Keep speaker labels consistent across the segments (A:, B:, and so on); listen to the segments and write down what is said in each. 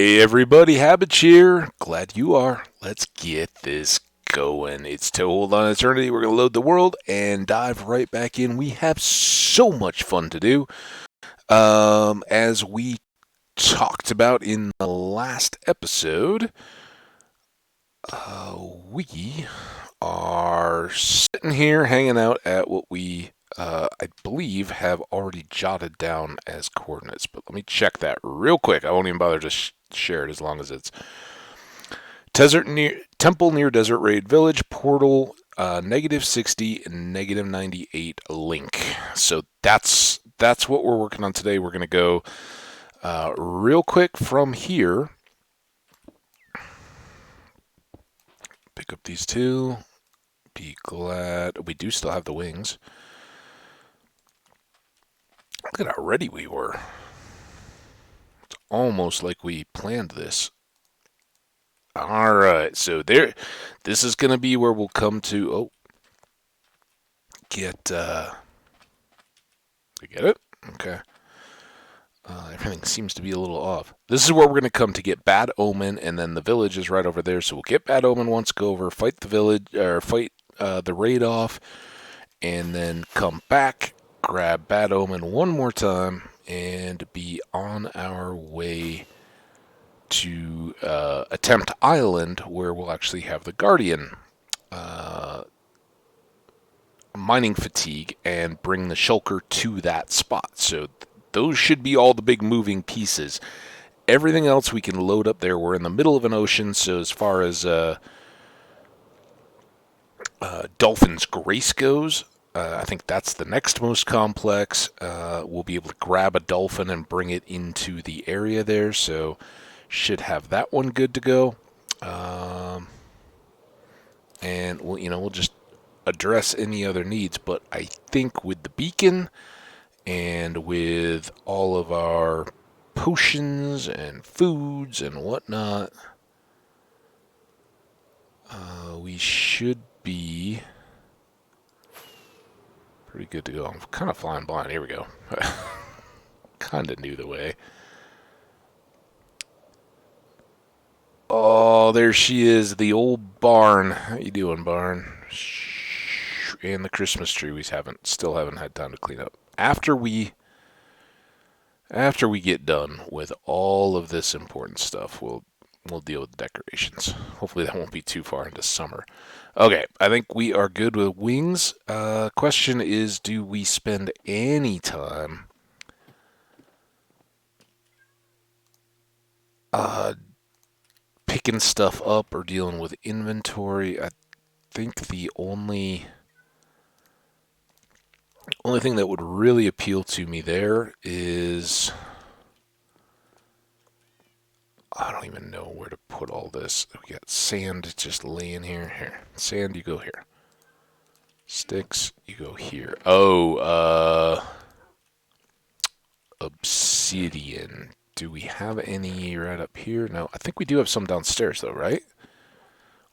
A: Hey everybody, Hambbage here. Glad you are. Let's get this going. It's Toehold on Eternity. We're going to load the world and dive right back in. We have so much fun to do. As we talked about in the last episode, we are sitting here hanging out at what we, I believe, have already jotted down as coordinates. But let me check that real quick. I won't even bother to share it as long as it's temple near Desert Raid Village, portal -60 and -98 link. So that's what we're working on today. We're going to go real quick from here. Pick up these two. Be glad we do still have the wings. Look at how ready we were. It's almost like we planned this. All right, so this is going to be where we'll come to. Get it? Okay. Everything seems to be a little off. This is where we're going to come to get Bad Omen, and then the village is right over there. So we'll get Bad Omen once, go over, fight the village, or fight the raid off, and then come back, grab Bad Omen one more time, and be on our way to Attempt Island, where we'll actually have the Guardian mining fatigue and bring the shulker to that spot. So those should be all the big moving pieces. Everything else we can load up there. We're in the middle of an ocean, so as far as Dolphin's Grace goes, I think that's the next most complex. We'll be able to grab a dolphin and bring it into the area there, so should have that one good to go. And we'll just address any other needs, but I think with the beacon and with all of our potions and foods and whatnot, we should be pretty good to go. I'm kind of flying blind. Here we go. Kind of knew the way. Oh, there she is, the old barn. How you doing, barn? And the Christmas tree we still haven't had time to clean up. After we get done with all of this important stuff, we'll deal with the decorations. Hopefully that won't be too far into summer. Okay, I think we are good with wings. Question is, do we spend any time picking stuff up or dealing with inventory? I think the only thing that would really appeal to me there is, I don't even know where to put all this. We got sand just laying here. Here, sand, you go here. Sticks, you go here. Oh, obsidian. Do we have any right up here? No, I think we do have some downstairs though, right?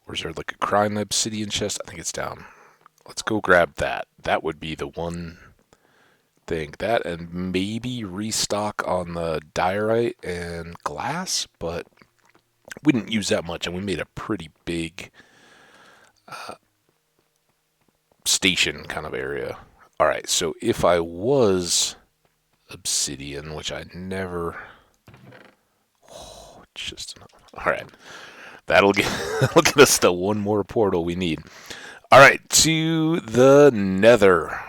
A: Or is there like a crying obsidian chest? I think it's down. Let's go grab that. That would be the one thing. That and maybe restock on the diorite and glass, but we didn't use that much, and we made a pretty big station kind of area. All right, so if I was obsidian, which I never... Oh, just enough. All right, that'll get us the one more portal we need. All right, to the Nether.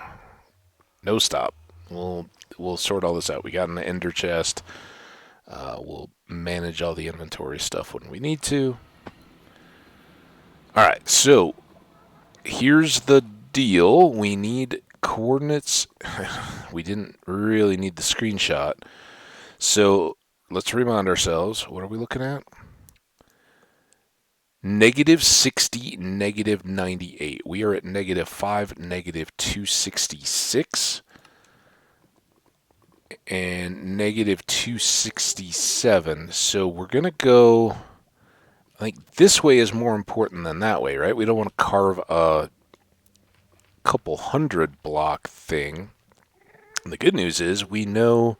A: No stop. We'll sort all this out. We got an ender chest. We'll manage all the inventory stuff when we need to. All right, so here's the deal. We need coordinates. We didn't really need the screenshot. So let's remind ourselves. What are we looking at? -60, -98. We are at -5, -266. And -267. So we're going to go, I think this way is more important than that way, right? We don't want to carve a couple hundred block thing. And the good news is we know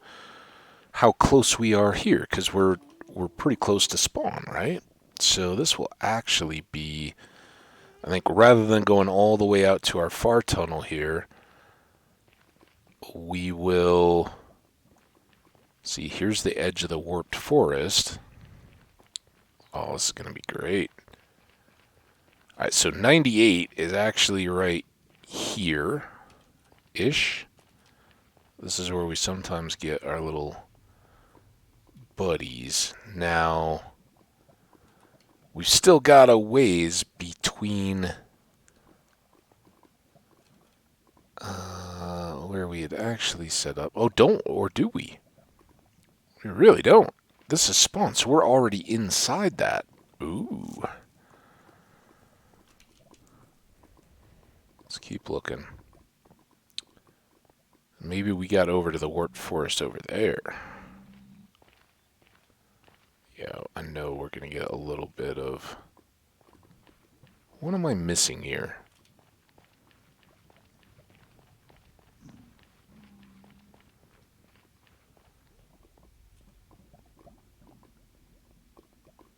A: how close we are here, because we're we're pretty close to spawn, right? So this will actually be, I think, rather than going all the way out to our far tunnel here, we will see, here's the edge of the warped forest. Oh, this is going to be great. All right, so 98 is actually right here-ish. This is where we sometimes get our little buddies. Now, we've still got a ways between where we had actually set up. Oh, don't, or do we? We really don't. This is spawn, so we're already inside that. Ooh. Let's keep looking. Maybe we got over to the warped forest over there. Yeah, I know we're going to get a little bit of... What am I missing here?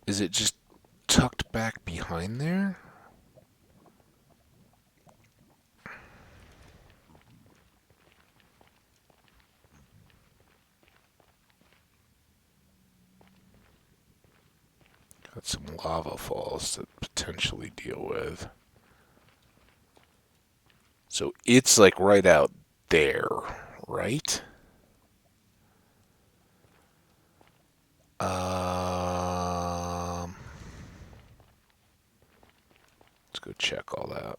A: Is it just tucked back behind there? Got some lava falls to potentially deal with. So it's like right out there, right? Let's go check all that.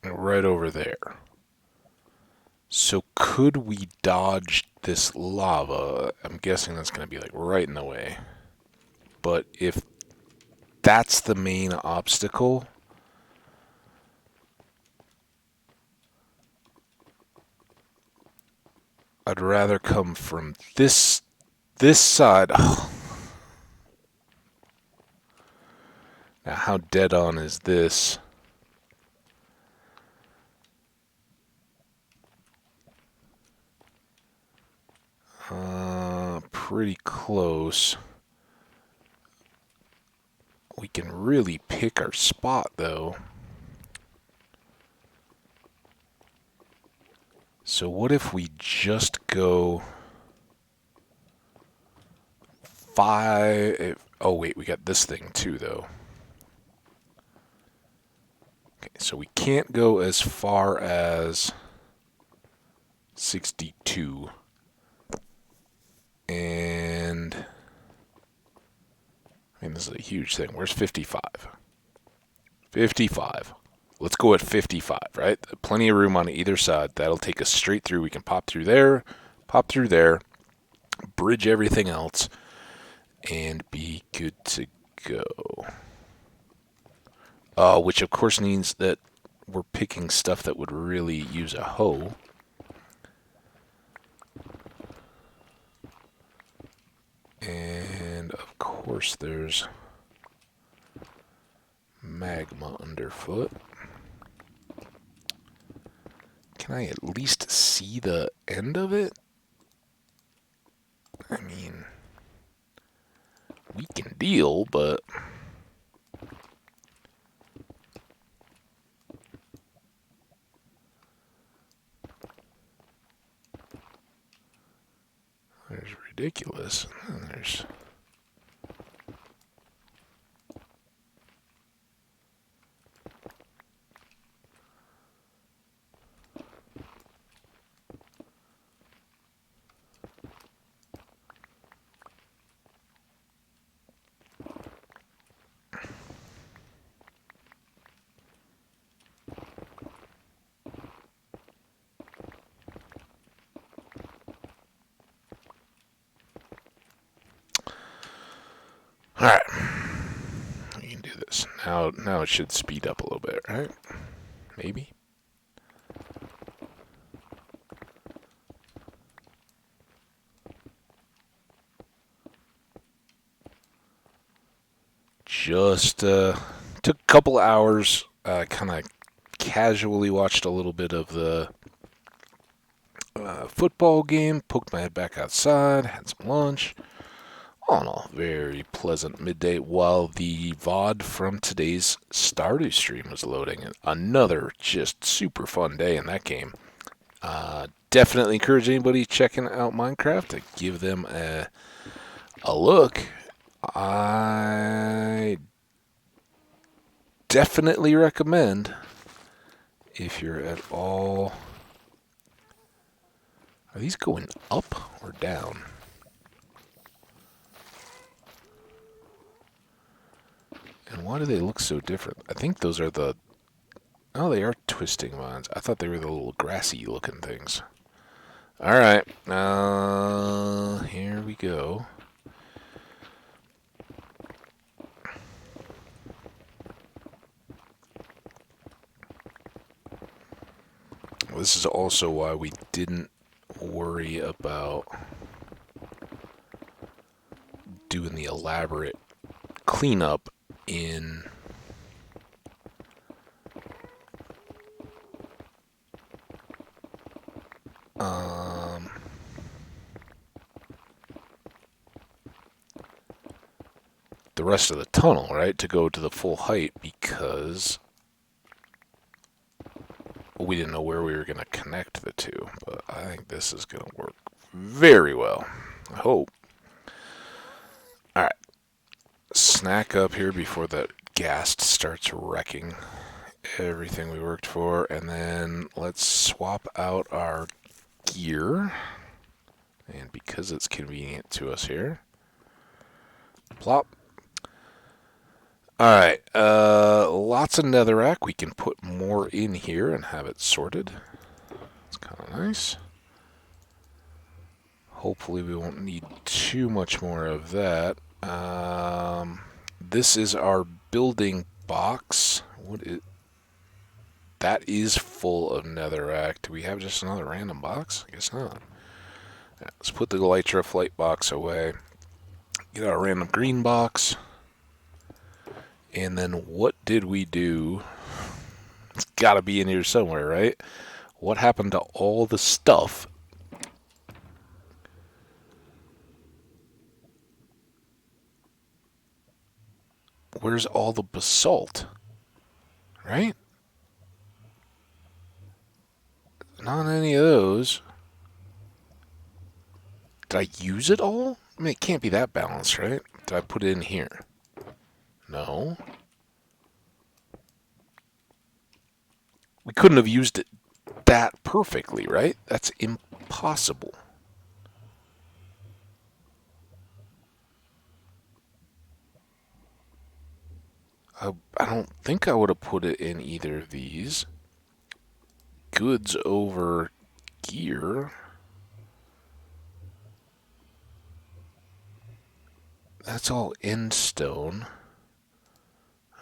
A: Right over there. So could we dodge this lava? I'm guessing that's going to be like right in the way. But if that's the main obstacle, I'd rather come from this side. Oh. Now, how dead on is this? Pretty close. We can really pick our spot, though. So what if we just go 5... Oh, wait, we got this thing, too, though. Okay, so we can't go as far as 62. And... I mean, this is a huge thing. Where's 55? 55. Let's go at 55, right? Plenty of room on either side. That'll take us straight through. We can pop through there, bridge everything else, and be good to go. Which, of course, means that we're picking stuff that would really use a hoe. And, of course, there's magma underfoot. Can I at least see the end of it? I mean, we can deal, but... There's ridiculous. And then there's... Alright. We can do this. Now it should speed up a little bit, right? Maybe? Just Took a couple hours, kind of casually watched a little bit of the football game, poked my head back outside, had some lunch. All in all, very pleasant midday while the VOD from today's Stardew stream was loading. Another just super fun day in that game. Definitely encourage anybody checking out Minecraft to give them a look. I definitely recommend, if you're at all... Are these going up or down? And why do they look so different? I think those are the... Oh, they are twisting vines. I thought they were the little grassy looking things. Alright. Here we go. Well, this is also why we didn't worry about doing the elaborate cleanup in the rest of the tunnel, right, to go to the full height, because we didn't know where we were going to connect the two. But I think this is going to work very well. I hope. Alright. Snack up here before the ghast starts wrecking everything we worked for. And then let's swap out our gear. And because it's convenient to us here. Plop. Alright, lots of netherrack. We can put more in here and have it sorted. It's kind of nice. Hopefully we won't need too much more of that. This is our building box. That is full of netherrack. Do we have just another random box? I guess not. Yeah, let's put the Elytra flight box away. Get our random green box. And then what did we do? It's got to be in here somewhere, right? What happened to all the stuff? Where's all the basalt? Right? Not any of those. Did I use it all? I mean, it can't be that balanced, right? Did I put it in here? No. We couldn't have used it that perfectly, right? That's impossible. I don't think I would have put it in either of these. Goods over gear. That's all end stone.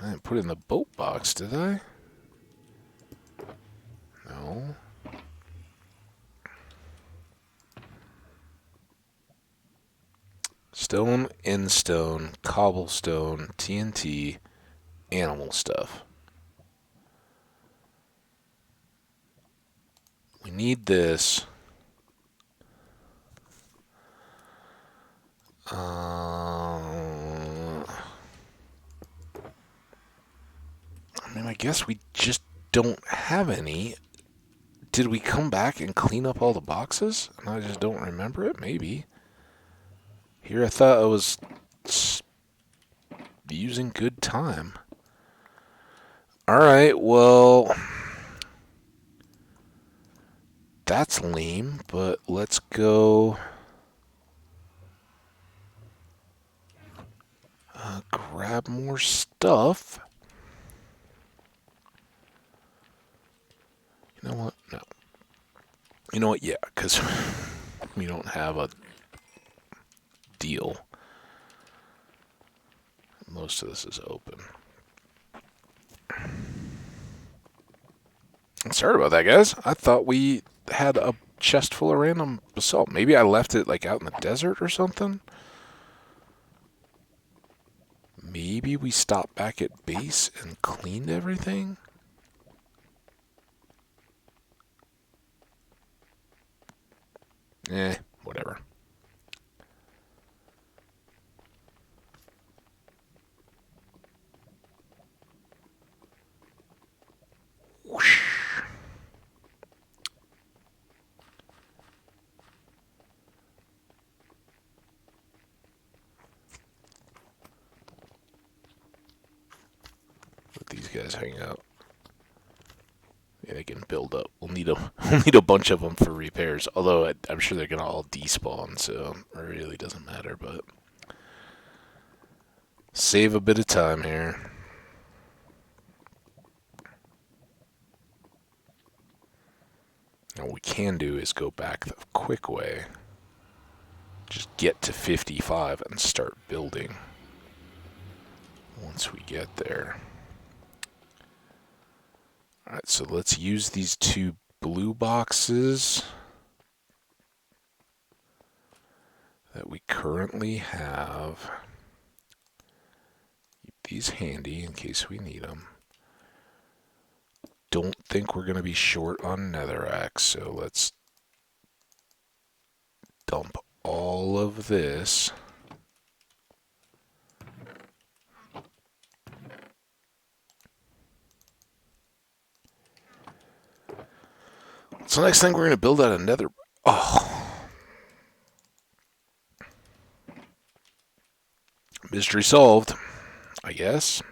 A: I didn't put it in the boat box, did I? No. Stone, end stone, cobblestone, TNT, animal stuff. We need this. I mean, I guess we just don't have any. Did we come back and clean up all the boxes? And I just don't remember it? Maybe. Here I thought I was using good time. Alright, well... That's lame, but let's go... grab more stuff. You know what? No. You know what? Yeah, because we don't have a deal. Most of this is open. Sorry about that, guys. I thought we had a chest full of random basalt. Maybe I left it like out in the desert or something. Maybe we stopped back at base and cleaned everything? Whatever. Whoosh. Let these guys hang out. Yeah, they can build up. We'll need a bunch of them for repairs. Although I'm sure they're gonna all despawn, so it really doesn't matter. But save a bit of time here. Now what we can do is go back the quick way. Just get to 55 and start building. Once we get there. Alright, so let's use these 2 blue boxes that we currently have. Keep these handy in case we need them. Don't think we're going to be short on netherrack, so let's dump all of this. So next thing we're going to build out a nether. Oh. Mystery solved, I guess.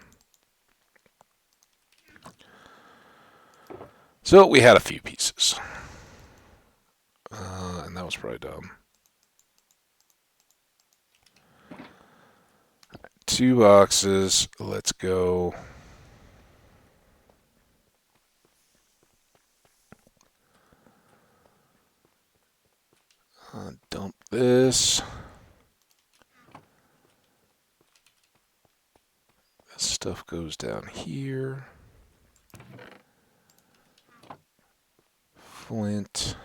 A: So we had a few pieces. And that was probably dumb. 2 boxes. Let's go. Dump this. This stuff goes down here. Flint.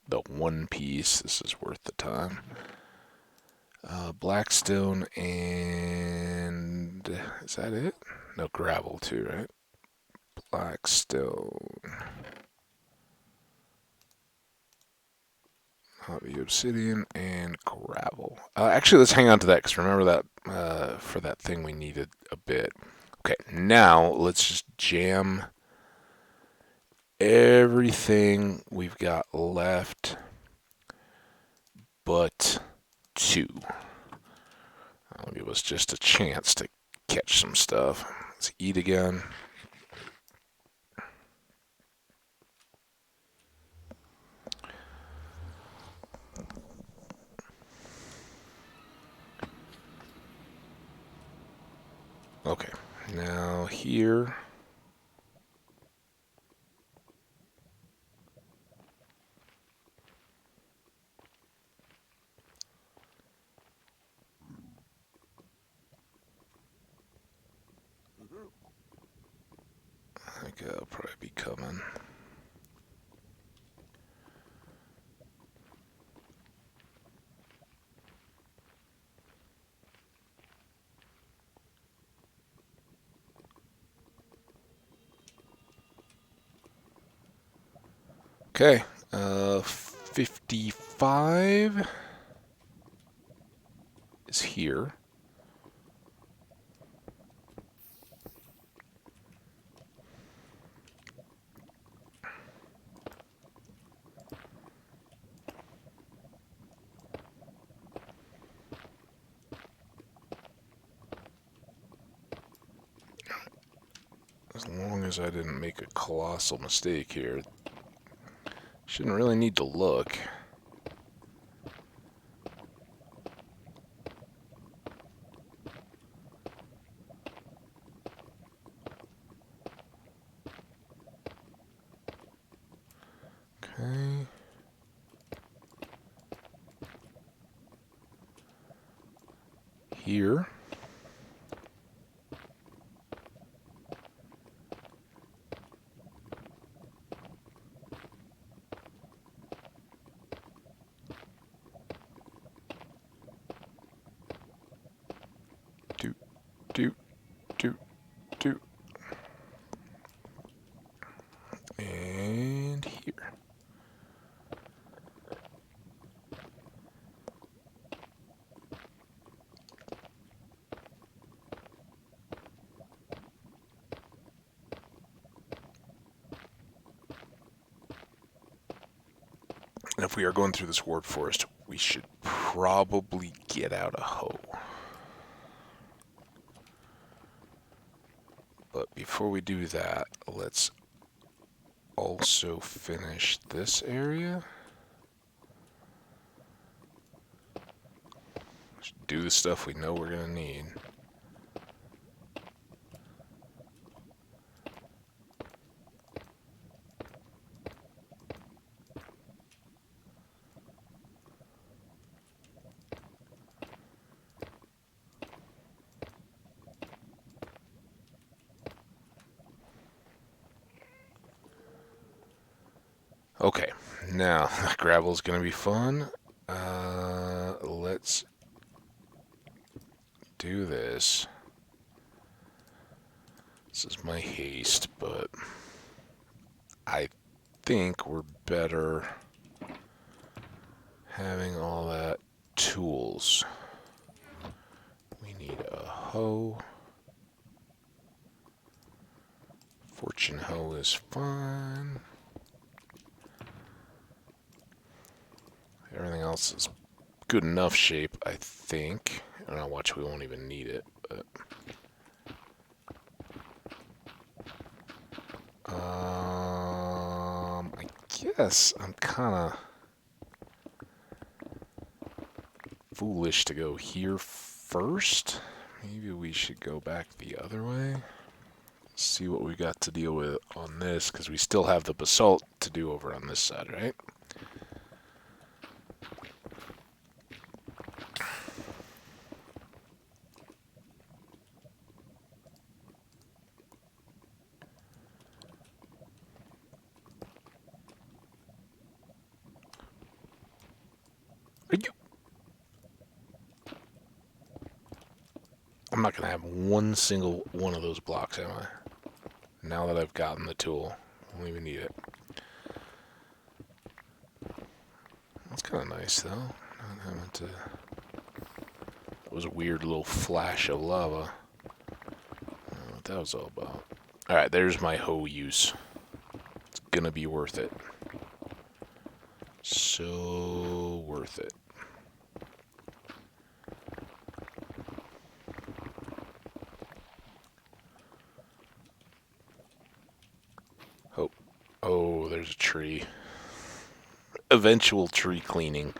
A: The 1 piece. This is worth the time. Blackstone and... Is that it? No, gravel too, right? Blackstone. The obsidian and gravel. Actually, let's hang on to that because remember that for that thing we needed a bit. Okay, now let's just jam everything we've got left but 2. That'll give us just a chance to catch some stuff. Let's eat again. Okay, now here. I think I'll probably be coming. Okay, 55 is here. As long as I didn't make a colossal mistake here. Shouldn't really need to look. Okay. Here. And here. And if we are going through this warp forest, we should probably get out a hoe. But before we do that, let's also finish this area. Just do the stuff we know we're going to need. Okay, now gravel's going to be fun. Let's do this. This is my haste, but I think we're better having all that tools. We need a hoe. Fortune hoe is fine. Everything else is good enough shape, I think. And I'll watch, we won't even need it, but... I guess I'm kind of foolish to go here first. Maybe we should go back the other way. See what we got to deal with on this, because we still have the basalt to do over on this side, right? Are you... I'm not going to have one single one of those blocks, am I? Now that I've gotten the tool. I don't even need it. That's kind of nice, though. Not having to... That was a weird little flash of lava. I don't know what that was all about. Alright, there's my hoe use. It's gonna be worth it. So worth it. Oh, oh, there's a tree. Eventual tree cleaning.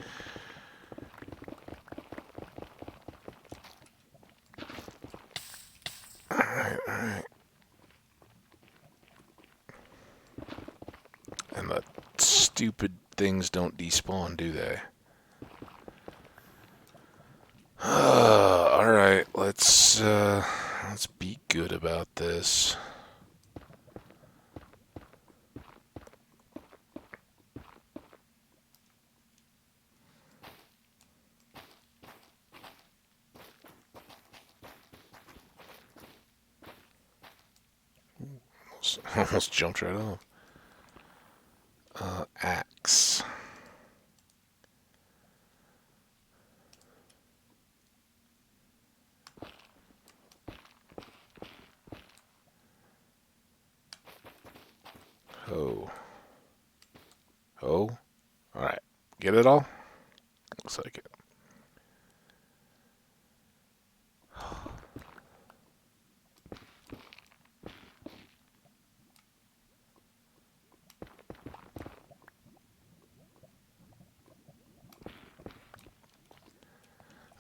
A: Alright, alright. And the stupid things don't despawn, do they? Alright, let's be good about this. Almost jumped right off. Axe. Oh. Oh. Alright. Get it all? Looks like it.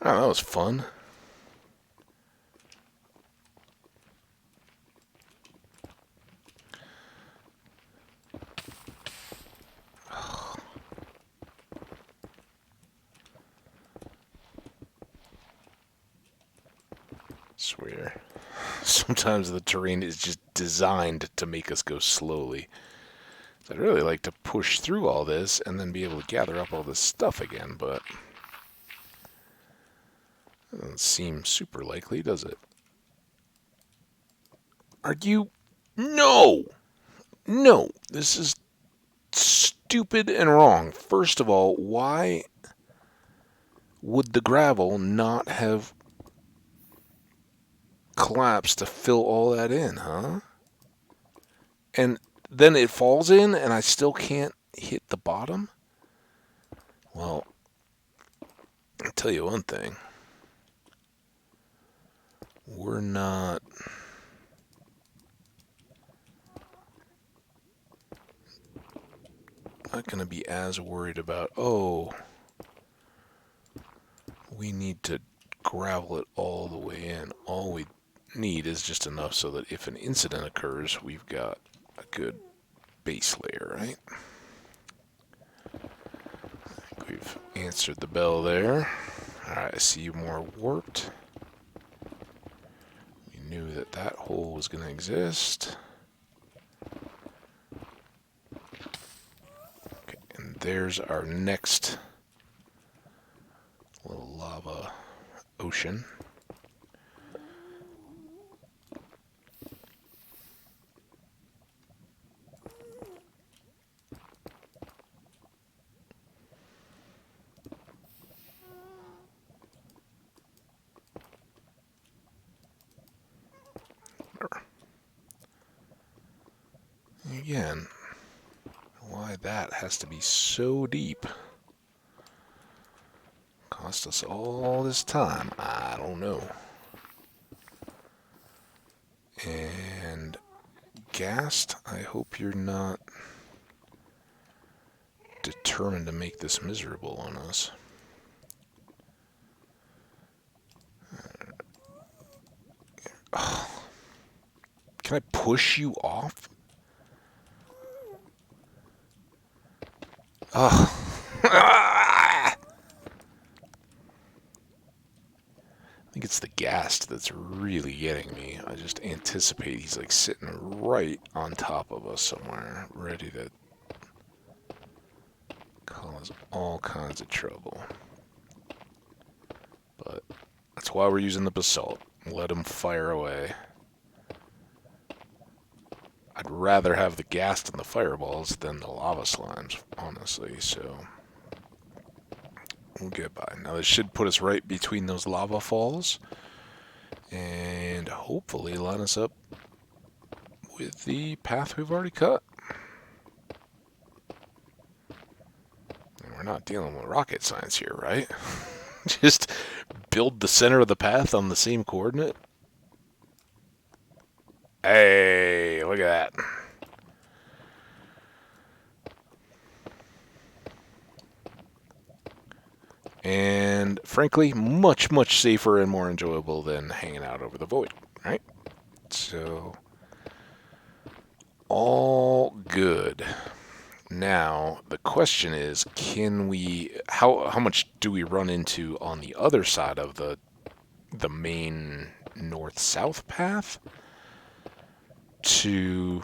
A: Oh, that was fun. Swear. Sometimes the terrain is just designed to make us go slowly. So I'd really like to push through all this and then be able to gather up all this stuff again, but it doesn't seem super likely, does it? Are you... No! No, this is stupid and wrong. First of all, why would the gravel not have collapsed to fill all that in, huh? And then it falls in and I still can't hit the bottom? Well, I'll tell you one thing. We're not going to be as worried about, oh, we need to gravel it all the way in. All we need is just enough so that if an incident occurs, we've got a good base layer, right? I think we've answered the bell there. Alright, I see you more warped. We knew that that hole was going to exist. Okay, and there's our next little lava ocean. Again, why that has to be so deep cost us all this time, I don't know. And Ghast, I hope you're not determined to make this miserable on us. Can I push you off? Oh. I think it's the Ghast that's really getting me. I just anticipate he's like sitting right on top of us somewhere, ready to cause all kinds of trouble. But that's why we're using the basalt. Let him fire away. I'd rather have the Ghast and the fireballs than the lava slimes, honestly, so we'll get by. Now this should put us right between those lava falls and hopefully line us up with the path we've already cut. And we're not dealing with rocket science here, right? Just build the center of the path on the same coordinate. Hey, look at that. And frankly, much, much safer and more enjoyable than hanging out over the void, right? So, all good. Now, the question is, can we, how much do we run into on the other side of the main north-south path to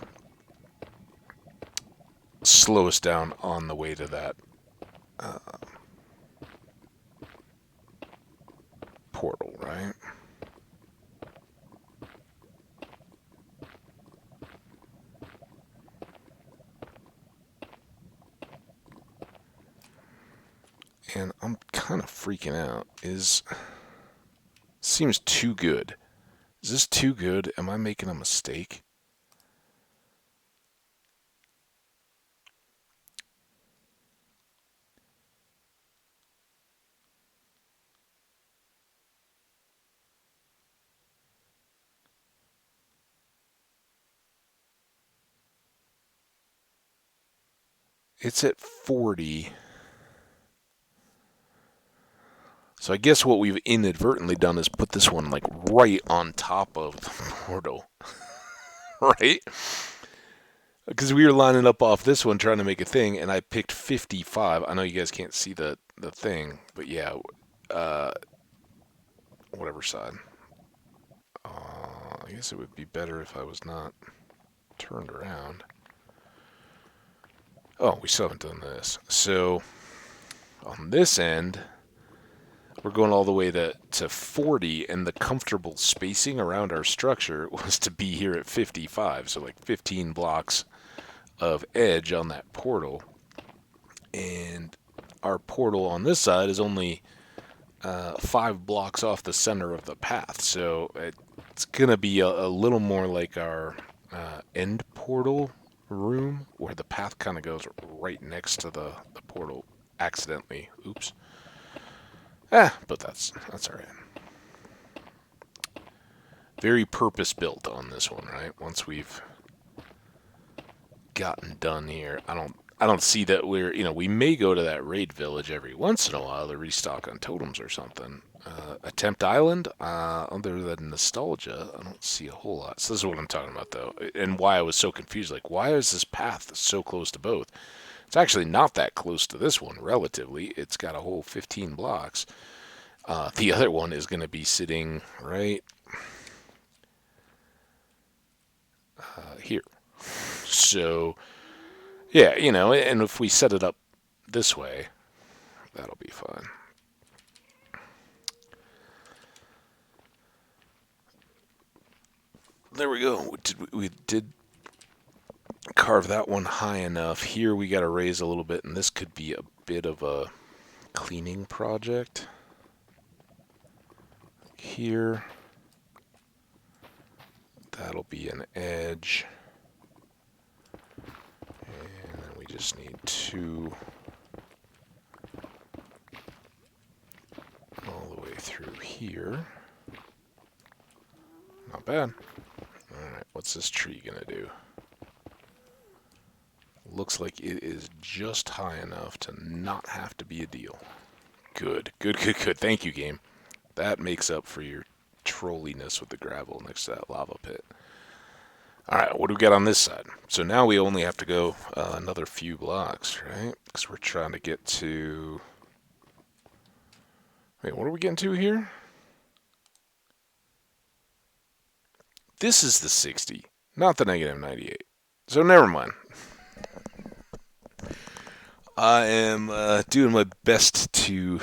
A: slow us down on the way to that portal, right? And I'm kind of freaking out. Seems too good. Is this too good? Am I making a mistake? It's at 40. So I guess what we've inadvertently done is put this one like right on top of the portal. Right? Because we were lining up off this one trying to make a thing, and I picked 55. I know you guys can't see the thing, but yeah, whatever side. I guess it would be better if I was not turned around. Oh, we still haven't done this. So on this end, we're going all the way to 40, and the comfortable spacing around our structure was to be here at 55, so like 15 blocks of edge on that portal, and our portal on this side is only 5 blocks off the center of the path, so it's gonna be a little more like our end portal room, where the path kind of goes right next to the portal accidentally. Oops. But that's all right. Very purpose built on this one, right? Once we've gotten done here, I don't see that we may go to that raid village every once in a while to restock on totems or something. Attempt Island, other than nostalgia, I don't see a whole lot. So this is what I'm talking about, though, and why I was so confused. Like, why is this path so close to both? It's actually not that close to this one, relatively. It's got a whole 15 blocks. The other one is going to be sitting right here. So, yeah, and if we set it up this way, that'll be fine. There we go. We did carve that one high enough. Here we got to raise a little bit, and this could be a bit of a cleaning project. Here, that'll be an edge. And then we just need 2 all the way through here. Not bad. Alright, what's this tree gonna do? Looks like it is just high enough to not have to be a deal. Good. Thank you, game. That makes up for your trolliness with the gravel next to that lava pit. Alright, what do we got on this side? So now we only have to go another few blocks, right? Because we're trying to get to... Wait, what are we getting to here? This is the 60, not the negative 98. So never mind. I am doing my best to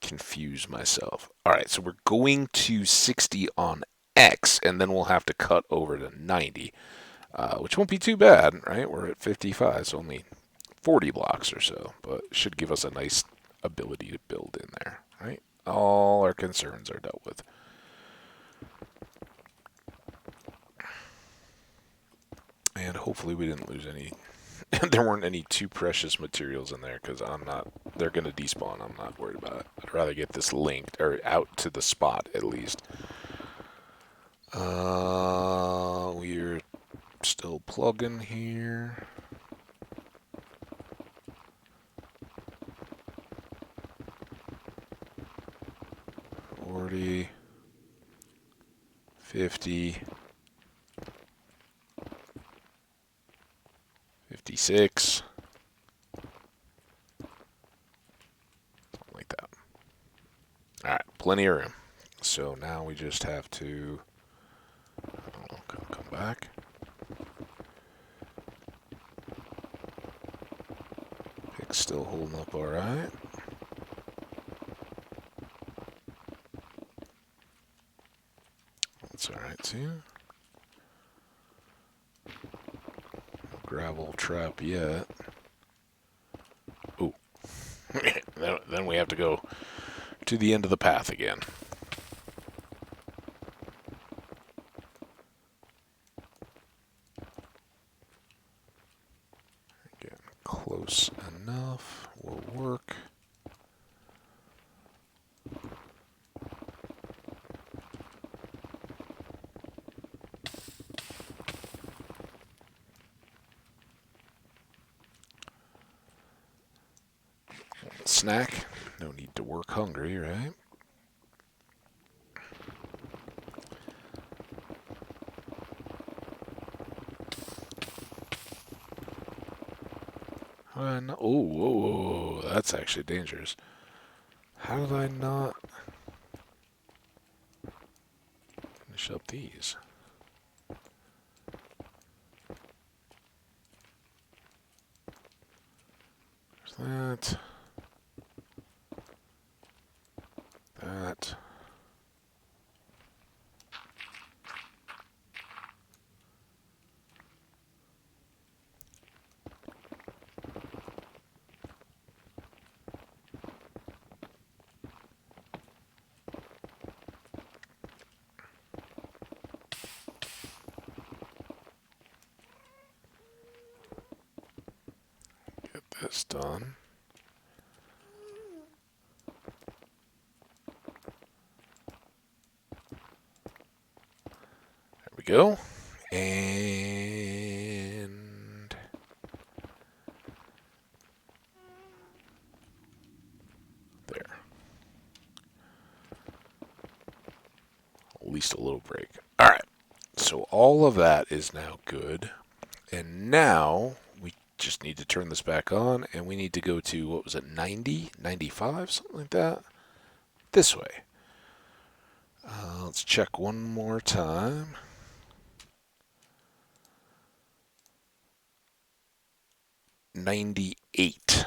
A: confuse myself. Alright, so we're going to 60 on X, and then we'll have to cut over to 90, which won't be too bad, right? We're at 55, so only 40 blocks or so, but should give us a nice ability to build in there, right? All our concerns are dealt with. And hopefully we didn't lose any. There weren't any too precious materials in there, because they're going to despawn. I'm not worried about it. I'd rather get this linked, or out to the spot at least. We're still plugging here. $40, $50, $56, something like that. Alright, plenty of room. So now we just have to, I don't know, come back. Pick's still holding up alright. That's alright too. No gravel trap yet. Ooh. Then we have to go to the end of the path again. Again, close enough will work. Snack. No need to work hungry, right? Oh, whoa, that's actually dangerous. How did I not finish up these? There's that. That. this done. There we go. And there. At least a little break. All right. So all of that is now good. And now we just need to turn this back on, and we need to go to, what was it, 90, 95, something like that? This way. Let's check one more time. 98.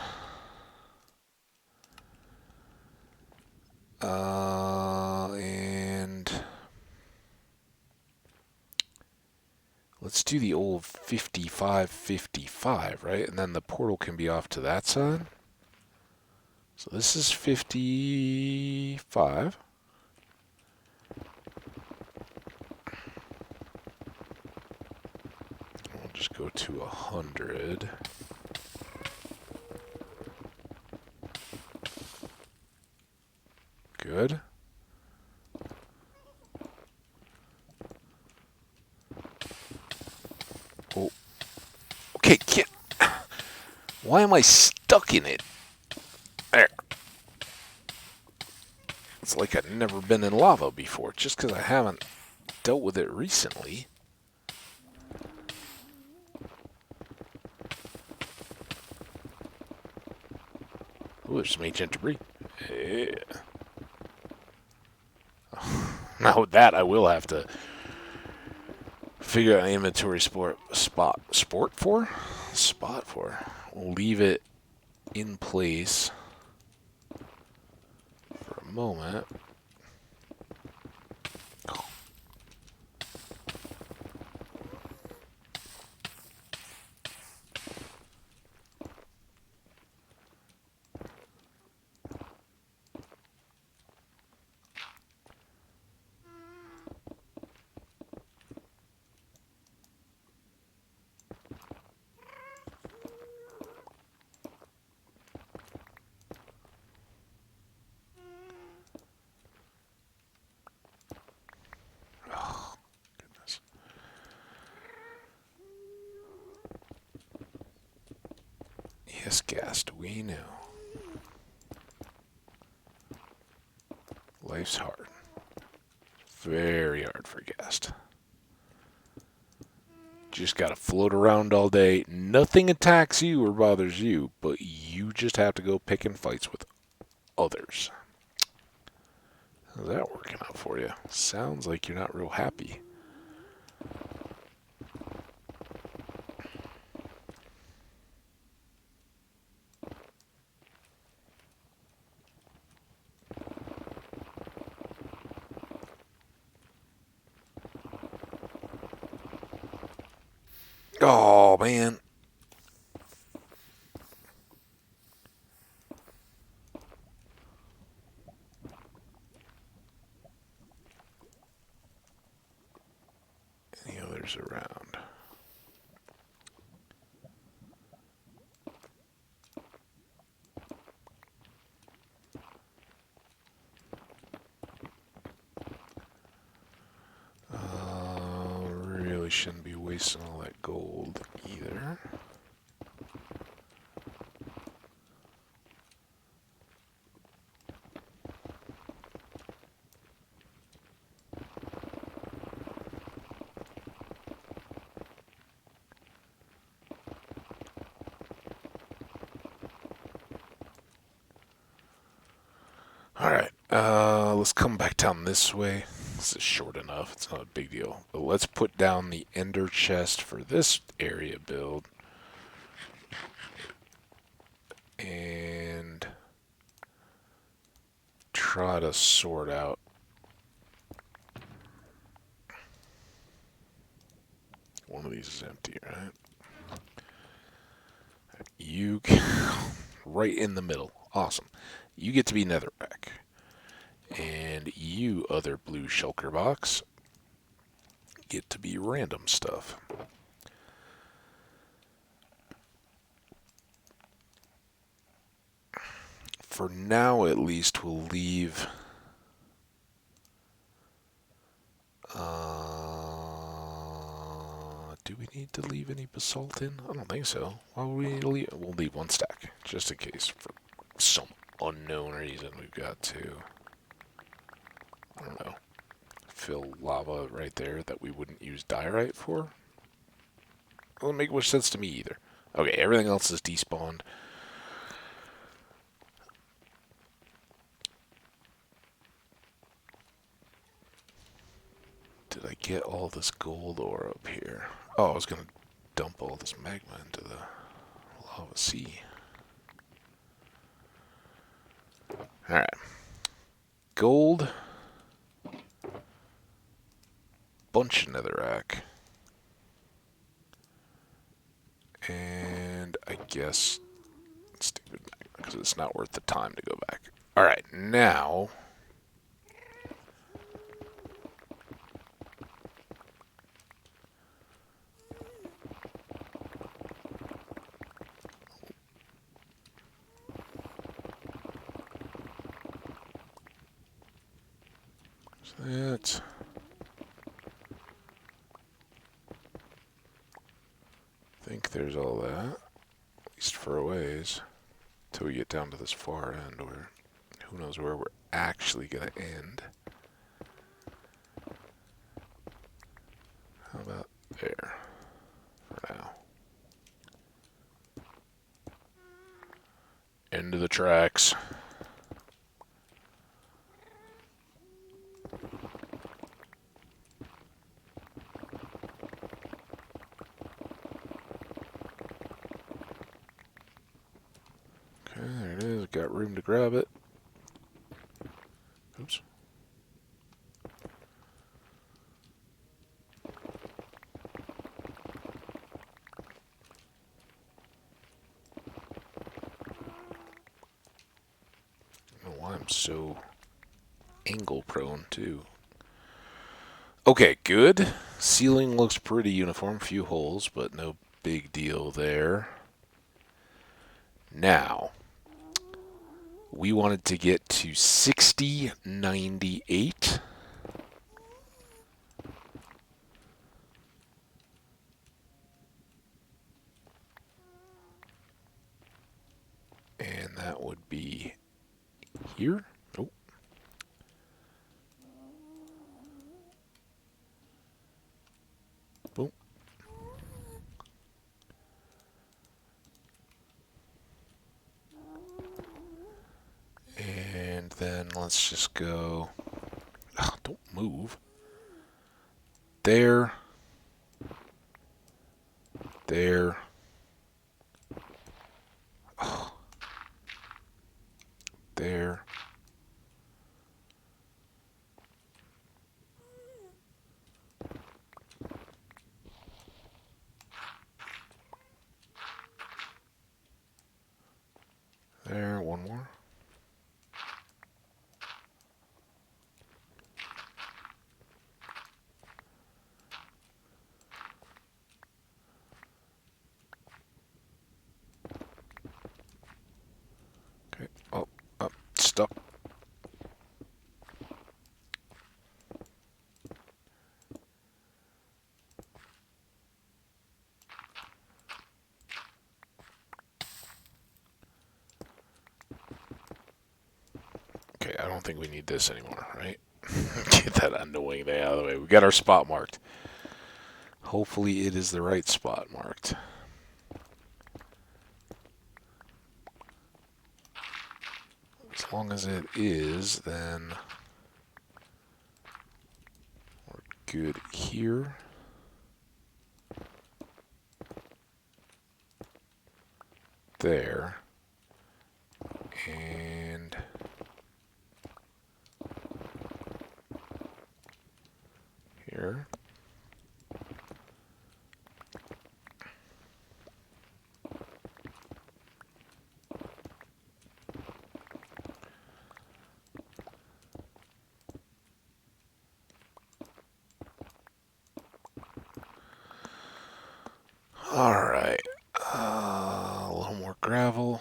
A: And let's do the old 55, right? And then the portal can be off to that side. So this is 55. We'll just go to 100. Good. Oh. Okay, kid. Why am I stuck in it? There. It's like I've never been in lava before, just because I haven't dealt with it recently. Oh, there's some ancient debris. Yeah. Now with that, I will have to figure out an inventory spot for. We'll leave it in place for a moment. Yes, Gast, we know. Life's hard. Very hard for Gast. Just gotta float around all day. Nothing attacks you or bothers you, but you just have to go picking fights with others. How's that working out for you? Sounds like you're not real happy. Oh, man. Any others around? Really shouldn't be wasting all that gold either. Alright, let's come back down this way. This is short enough, it's not a big deal. But let's put down the ender chest for this area build. And try to sort out. One of these is empty, right? You right in the middle. Awesome. You get to be Netherrack. And you, other blue shulker box, get to be random stuff. for now at least, we'll leave... do we need to leave any basalt in? I don't think so. Why would we need to leave? We'll leave 1 stack, just in case, for some unknown reason we've got to, I don't know, fill lava right there that we wouldn't use diorite for. Doesn't make much sense to me either. Okay, everything else is despawned. Did I get all this gold ore up here? Oh, I was going to dump all this magma into the lava sea. Alright. Gold. Bunch of netherrack. And I guess stupid magma, because it's not worth the time to go back. Alright, now... That. I think there's all that, at least for a ways, till we get down to this far end where who knows where we're actually gonna end. How about there for now? End of the tracks. There it is, got room to grab it. Oops. I don't know why I'm so angle prone too. Okay, good. Ceiling looks pretty uniform, few holes, but no big deal there. Now, we wanted to get to 6098. And that would be here. Oh. Boom. And then let's just go... Oh, don't move. There. There. Oh. There. There, one more. Okay. Oh, up, stuck. Okay, I don't think we need this anymore, right? Get that annoying thing out of the way. We got our spot marked. Hopefully it is the right spot marked. As long as it is, then we're good here. There. And here. Alright. A little more gravel.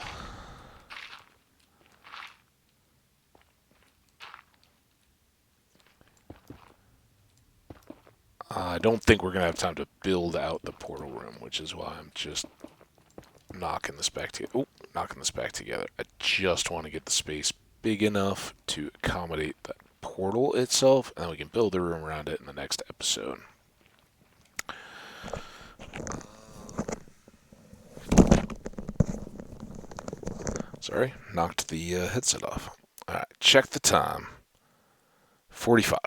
A: don't think we're going to have time to build out the portal room, which is why I'm just knocking this back together. Oh, knocking this back together. I just want to get the space big enough to accommodate that portal itself, and then we can build a room around it in the next episode. Sorry, knocked the headset off. Alright, check the time. 45.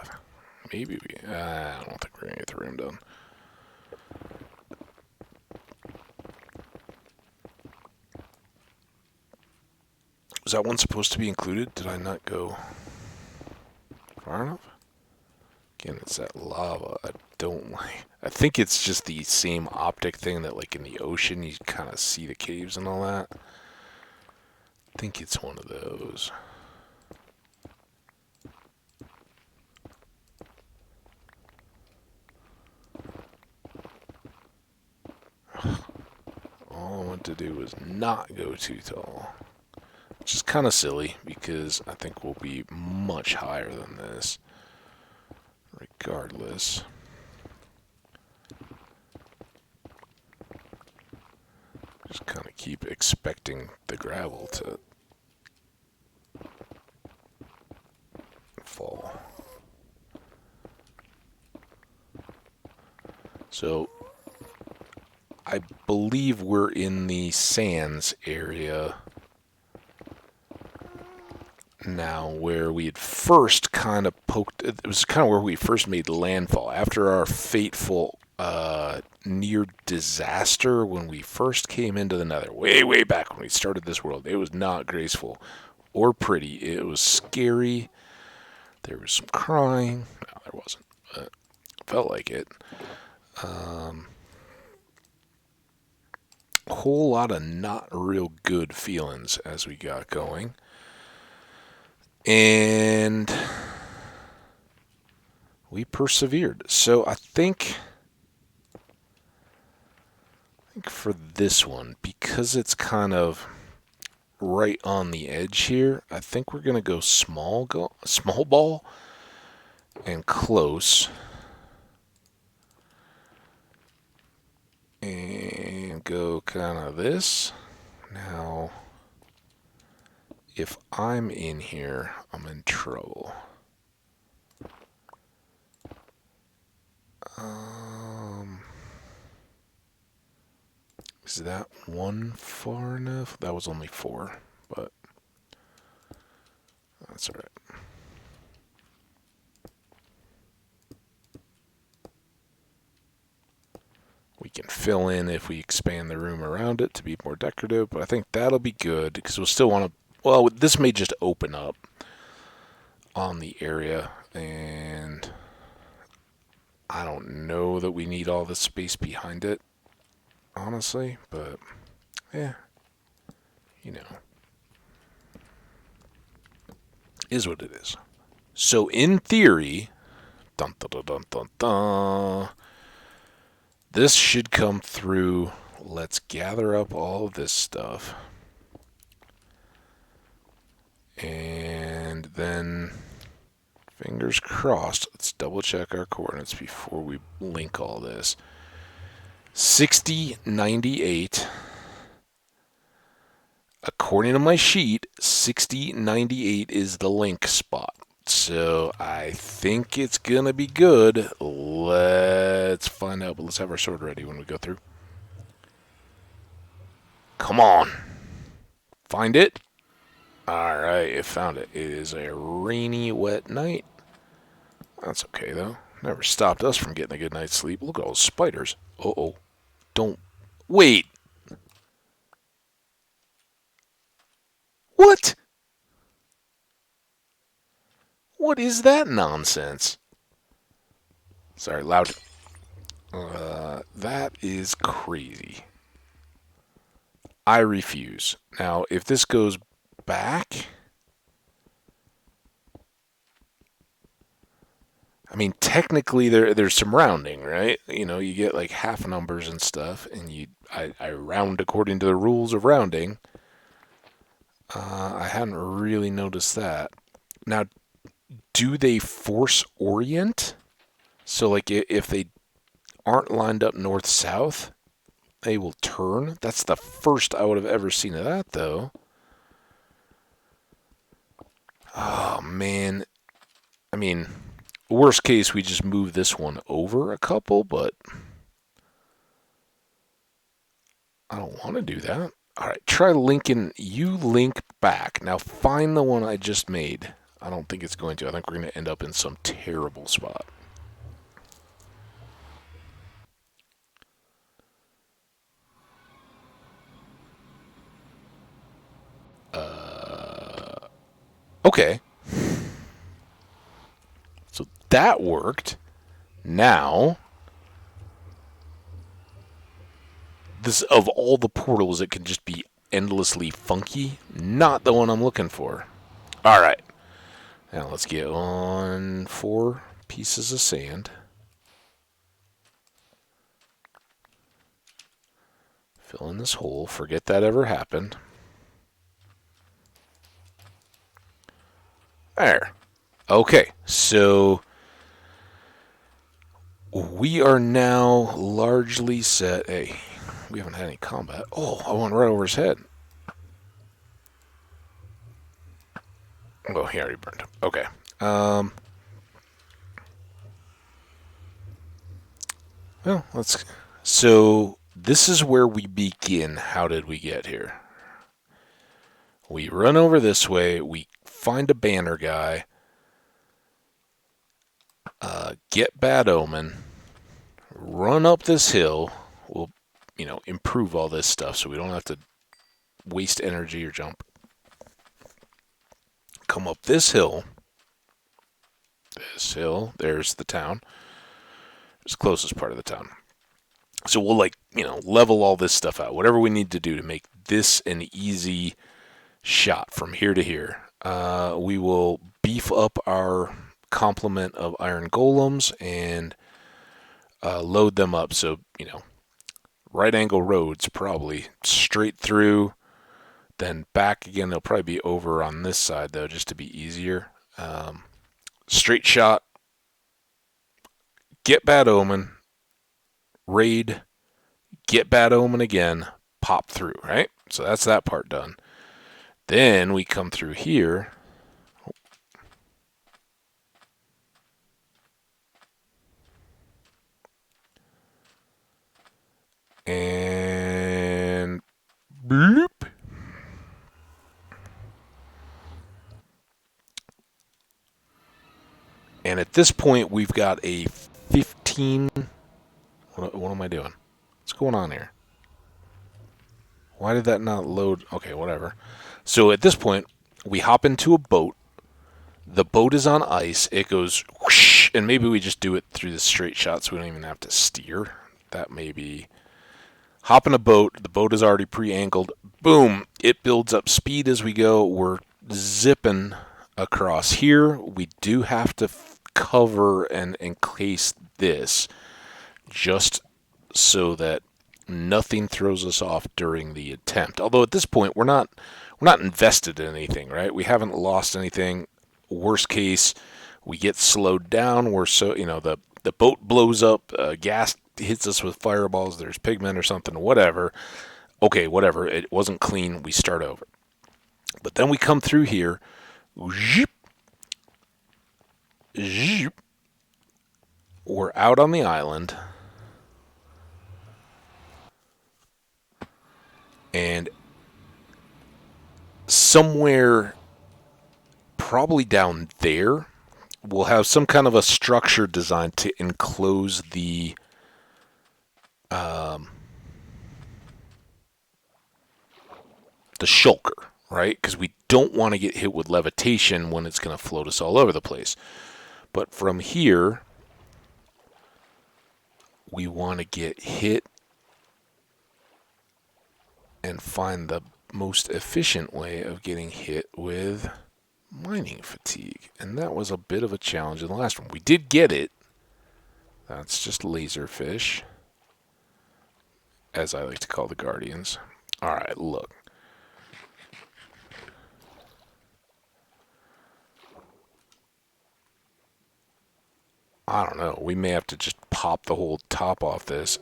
A: Maybe I don't think we're going to get the room done. Was that one supposed to be included? Did I not go far enough? Again, it's that lava. I don't like. I think it's just the same optic thing that, like, in the ocean, you kind of see the caves and all that. I think it's one of those. All I want to do is not go too tall. Which is kind of silly, because I think we'll be much higher than this. Regardless. Just kind of keep expecting the gravel to fall. So, I believe we're in the sands area now, where we had first kind of poked. It was kind of where we first made landfall after our fateful near disaster when we first came into the Nether. Way back when we started this world, it was not graceful or pretty. It was scary. There was some crying. No, there wasn't. But felt like it. A whole lot of not real good feelings as we got going. And we persevered. So I think for this one, because it's kind of right on the edge here, I think we're going to go small ball and close. And go kind of this. Now, if I'm in here, I'm in trouble. Is that one far enough? That was only 4, but that's alright. We can fill in if we expand the room around it to be more decorative, but I think that'll be good because we'll still want to. Well, this may just open up on the area, and I don't know that we need all the space behind it, honestly, but yeah, you know, is what it is. So in theory, dun dun dun dun dun dun, this should come through. Let's gather up all of this stuff. And then, fingers crossed, let's double check our coordinates before we link all this. 6098. According to my sheet, 6098 is the link spot. So I think it's going to be good. Let's find out, but let's have our sword ready when we go through. Come on. Find it. Alright, it found it. It is a rainy, wet night. That's okay, though. Never stopped us from getting a good night's sleep. Look at all those spiders. Uh-oh. Don't. Wait. What? What is that nonsense? Sorry, loud. That is crazy. I refuse. Now, if this goes back, I mean, technically there's some rounding, right? You know, you get like half numbers and stuff, and I round according to the rules of rounding. I hadn't really noticed that. Now, do they force orient? So, like, if they aren't lined up north-south, they will turn. That's the first I would have ever seen of that, though. Oh, man. I mean, worst case, we just move this one over a couple, but I don't want to do that. All right, try linking. You link back. Now find the one I just made. I don't think it's going to. I think we're going to end up in some terrible spot. Okay. So that worked. Now, this of all the portals, it can just be endlessly funky. Not the one I'm looking for. All right. Now let's get on 4 pieces of sand. Fill in this hole. Forget that ever happened. There. Okay, so we are now largely set. Hey, we haven't had any combat. Oh, I went right over his head. Oh, he already burned him. Okay. Well, let's. So this is where we begin. How did we get here? We run over this way. We find a banner guy. Get Bad Omen. Run up this hill. We'll, improve all this stuff so we don't have to waste energy or jump. Come up this hill. This hill. There's the town. It's the closest part of the town. So we'll level all this stuff out. Whatever we need to do to make this an easy shot from here to here. We will beef up our complement of iron golems and load them up. So, right angle roads probably straight through, then back again. They'll probably be over on this side though, just to be easier. Straight shot, get Bad Omen, raid, get Bad Omen again, pop through, right? So that's that part done. Then we come through here. And bloop. And at this point, we've got a 15. What am I doing? What's going on here? Why did that not load? Okay, whatever. So at this point, we hop into a boat. The boat is on ice. It goes whoosh, and maybe we just do it through the straight shot so we don't even have to steer. That may be. Hop in a boat. The boat is already pre-angled. Boom. It builds up speed as we go. We're zipping across here. We do have to cover and encase this just so that nothing throws us off during the attempt. Although at this point we're not invested in anything, right? We haven't lost anything. Worst case, we get slowed down. We're the boat blows up, gas hits us with fireballs. There's pigment or something, whatever. Okay, whatever. It wasn't clean. We start over. But then we come through here. Zip, zip. We're out on the island. And somewhere, probably down there, we'll have some kind of a structure designed to enclose the shulker, right? Because we don't want to get hit with levitation when it's going to float us all over the place. But from here, we want to get hit and find the most efficient way of getting hit with mining fatigue. And that was a bit of a challenge in the last one. We did get it. That's just laserfish, as I like to call the guardians. All right, look. I don't know. We may have to just pop the whole top off this.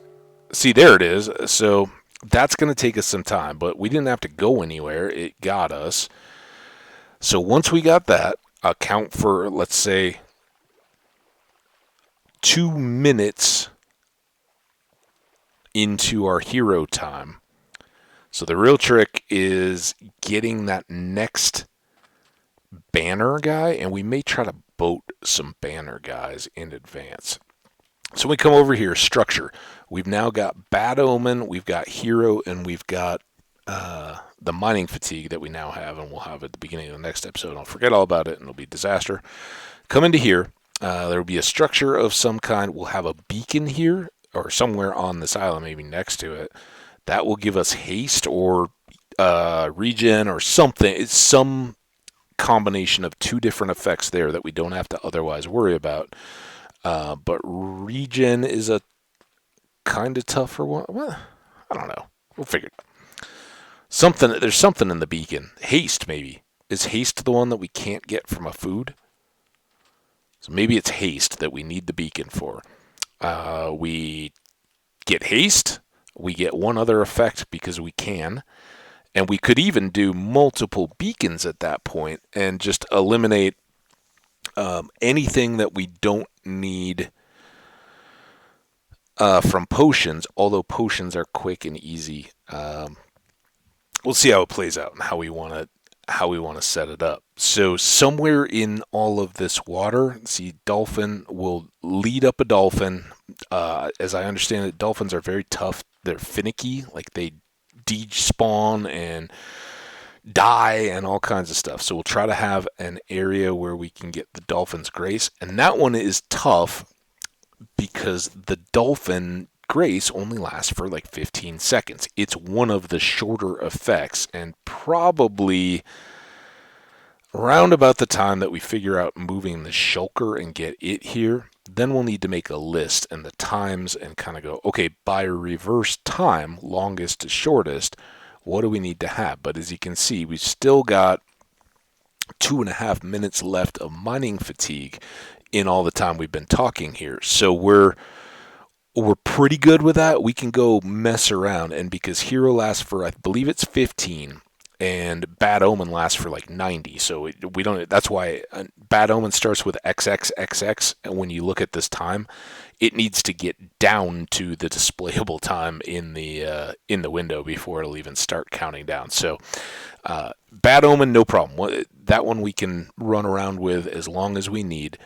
A: See, there it is. So that's going to take us some time, but we didn't have to go anywhere. It got us. So once we got that, account for, let's say, 2 minutes into our hero time. So the real trick is getting that next banner guy, and we may try to boat some banner guys in advance. So we come over here, structure. We've now got Bad Omen, we've got hero, and we've got the mining fatigue that we now have, and we'll have at the beginning of the next episode. I'll forget all about it, and it'll be disaster. Come into here. There will be a structure of some kind. We'll have a beacon here, or somewhere on this island, maybe next to it. That will give us haste or regen or something. It's some combination of 2 different effects there that we don't have to otherwise worry about. But regen is a kind of tougher one. Well, I don't know. We'll figure it out. There's something in the beacon. Haste, maybe. Is haste the one that we can't get from a food? So maybe it's haste that we need the beacon for. We get haste. We get one other effect because we can. And we could even do multiple beacons at that point and just eliminate anything that we don't need from potions, although potions are quick and easy. We'll see how it plays out and how we want to set it up. So somewhere in all of this water, see, dolphin will lead up a dolphin. As I understand it, dolphins are very tough. They're finicky, like they despawn and die and all kinds of stuff. So we'll try to have an area where we can get the dolphin's grace. And that one is tough because the dolphin grace only lasts for like 15 seconds. It's one of the shorter effects, and probably around about the time that we figure out moving the shulker and get it here, then we'll need to make a list and the times and kind of go, okay, by reverse time, longest to shortest, what do we need to have? But as you can see, we've still got 2.5 minutes left of mining fatigue in all the time we've been talking here. So we're pretty good with that. We can go mess around, and because hero lasts for, I believe it's 15, and Bad Omen lasts for like 90. So we don't. That's why Bad Omen starts with XXXX, and when you look at this time, it needs to get down to the displayable time in the window before it'll even start counting down. So Bad Omen, no problem. That one we can run around with as long as we need.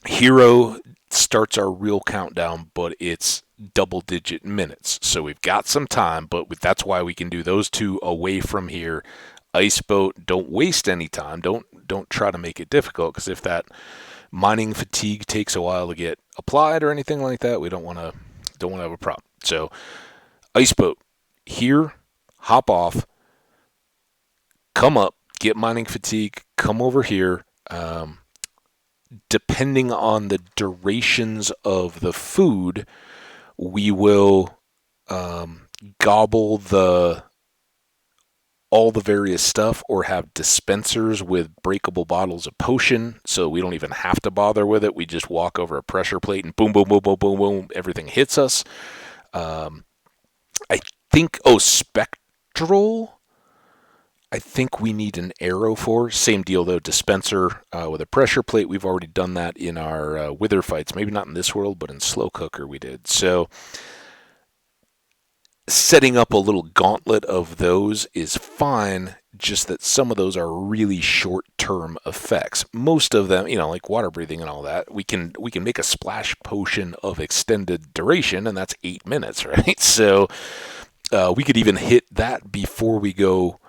A: Hero starts our real countdown, but it's double-digit minutes. So we've got some time, but that's why we can do those 2 away from here. Ice boat, don't waste any time. Don't try to make it difficult, because if that mining fatigue takes a while to get applied or anything like that, we don't want to have a problem. So ice boat here, hop off, come up, get mining fatigue, come over here. Depending on the durations of the food, we will gobble all the various stuff, or have dispensers with breakable bottles of potion, so we don't even have to bother with it. We just walk over a pressure plate and boom, boom, boom, boom, boom, boom, everything hits us. I think, spectral, I think we need an arrow for. Same deal though, dispenser with a pressure plate. We've already done that in our wither fights. Maybe not in this world, but in Slow Cooker we did. So setting up a little gauntlet of those is fine, just that some of those are really short-term effects. Most of them, like water breathing and all that, we can make a splash potion of extended duration, and that's 8 minutes, right? So we could even hit that before we go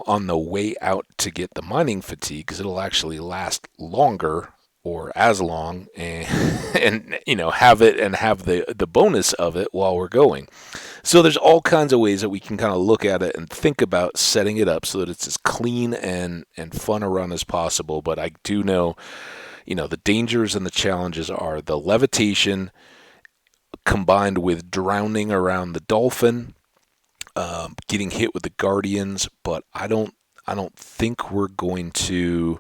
A: on the way out to get the mining fatigue, because it'll actually last longer or as long, and have it and have the bonus of it while we're going. So there's all kinds of ways that we can kind of look at it and think about setting it up so that it's as clean and fun a run as possible. But I do know, the dangers and the challenges are the levitation combined with drowning around the dolphin, getting hit with the guardians, but I don't think we're going to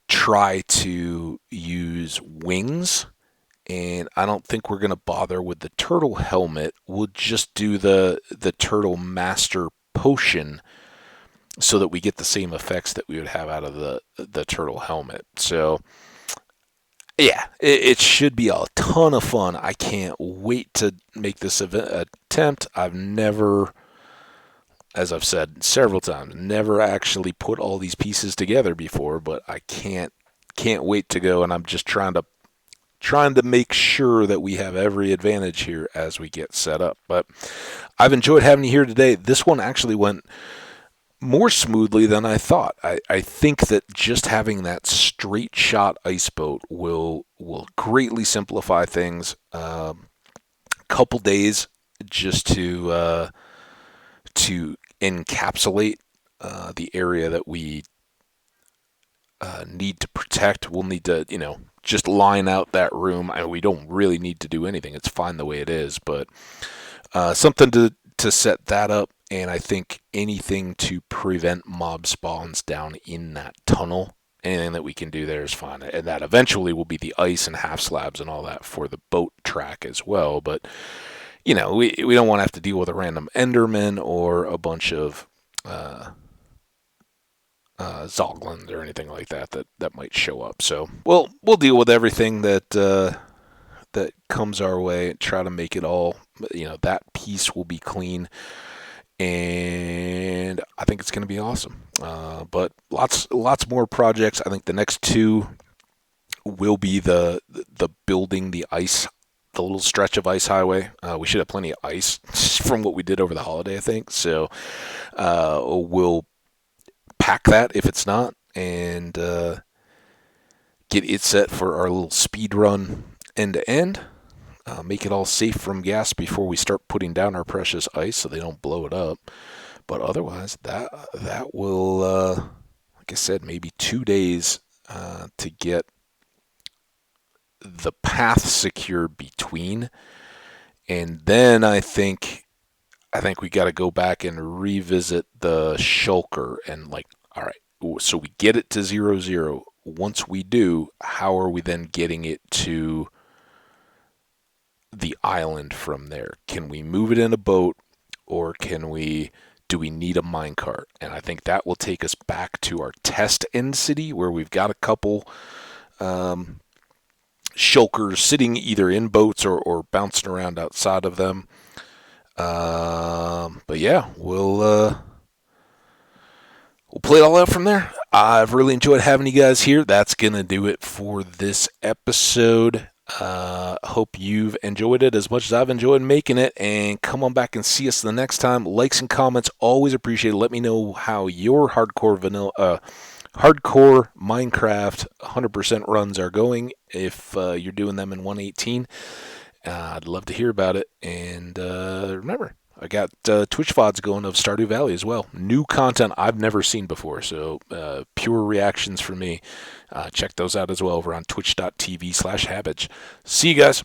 A: try to use wings and I don't think we're going to bother with the turtle helmet. We'll just do the turtle master potion so that we get the same effects that we would have out of the turtle helmet. So yeah, it should be a ton of fun. I can't wait to make this attempt. I've never, as I've said several times, never actually put all these pieces together before, but I can't wait to go, and I'm just trying to make sure that we have every advantage here as we get set up. But I've enjoyed having you here today. This one actually went more smoothly than I thought. I think that just having that straight shot ice boat will greatly simplify things. Couple days just to encapsulate the area that we need to protect. We'll need to, just line out that room. We don't really need to do anything. It's fine the way it is, but something to set that up. And I think anything to prevent mob spawns down in that tunnel, anything that we can do there is fine. And that eventually will be the ice and half slabs and all that for the boat track as well. But, we don't want to have to deal with a random Enderman or a bunch of Zoglins or anything like that might show up. So we'll deal with everything that comes our way and try to make it all, that piece will be clean. And I think it's going to be awesome. But lots more projects. I think the next two will be the building the ice, the little stretch of ice highway. We should have plenty of ice from what we did over the holiday, I think. So we'll pack that if it's not, and get it set for our little speed run end to end. Make it all safe from gas before we start putting down our precious ice so they don't blow it up. But otherwise, that will, like I said, maybe 2 days to get the path secured between. And then I think we got to go back and revisit the shulker and all right, so we get it to 0-0. Once we do, how are we then getting it to the island from there? Can we move it in a boat, or do we need a minecart? And I think that will take us back to our test end city where we've got a couple shulkers sitting either in boats or bouncing around outside of them. But yeah, we'll play it all out from there. I've really enjoyed having you guys here. That's gonna do it for this episode. Hope you've enjoyed it as much as I've enjoyed making it, and come on back and see us the next time. Likes and comments always appreciated. Let me know how your hardcore Minecraft 100% runs are going, if you're doing them in 1.18. I'd love to hear about it. And remember, I got Twitch VODs going of Stardew Valley as well. New content I've never seen before, so pure reactions from me. Check those out as well over on twitch.tv/Hambbage. See you guys.